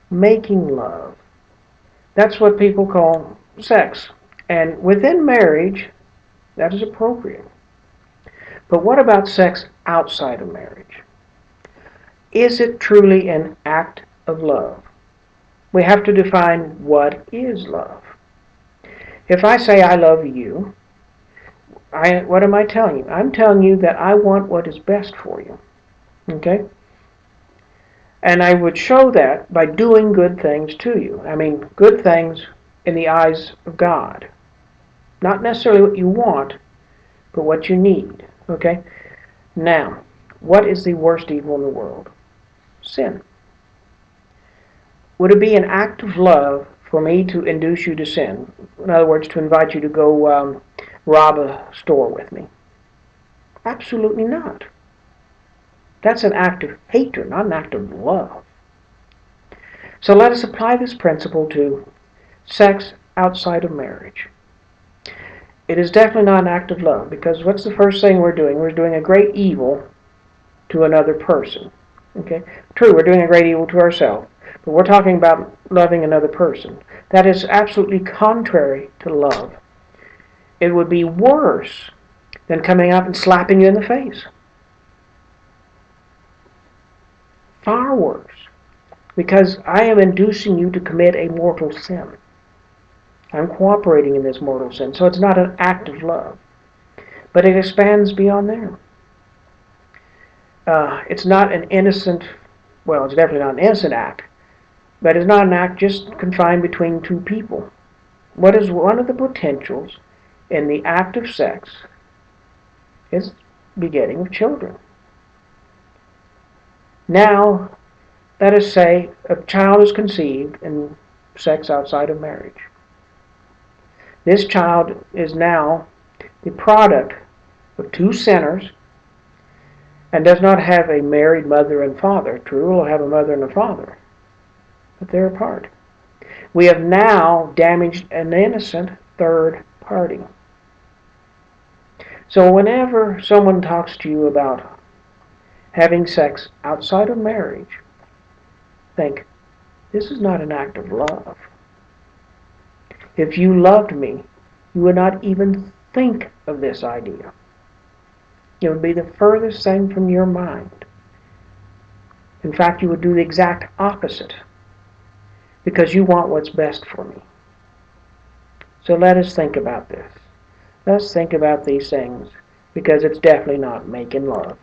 making love. That's what people call sex. And within marriage, that is appropriate. But what about sex outside of marriage? Is it truly an act of love? We have to define what is love. If I say I love you, what am I telling you? I'm telling you that I want what is best for you. Okay? And I would show that by doing good things to you. I mean, good things in the eyes of God. Not necessarily what you want, but what you need. Okay? Now, what is the worst evil in the world? Sin. Would it be an act of love for me to induce you to sin? In other words, to invite you to go rob a store with me? Absolutely not. That's an act of hatred, not an act of love. So let us apply this principle to sex outside of marriage. It is definitely not an act of love, because what's the first thing we're doing? We're doing a great evil to another person. Okay? True, we're doing a great evil to ourselves, but we're talking about loving another person. That is absolutely contrary to love. It would be worse than coming up and slapping you in the face. Far worse. Because I am inducing you to commit a mortal sin. I'm cooperating in this mortal sin. So it's not an act of love. But it expands beyond there. It's not an innocent, well, it's definitely not an innocent act, but it's not an act just confined between two people. What is one of the potentials in the act of sex is begetting of children. Now, let us say a child is conceived in sex outside of marriage. This child is now the product of two sinners and does not have a married mother and father. True, will have a mother and a father, but they're apart. We have now damaged an innocent third party. So whenever someone talks to you about having sex outside of marriage, think, this is not an act of love. If you loved me, you would not even think of this idea. It would be the furthest thing from your mind. In fact, you would do the exact opposite, because you want what's best for me. So let us think about this. Let's think about these things, because it's definitely not making love.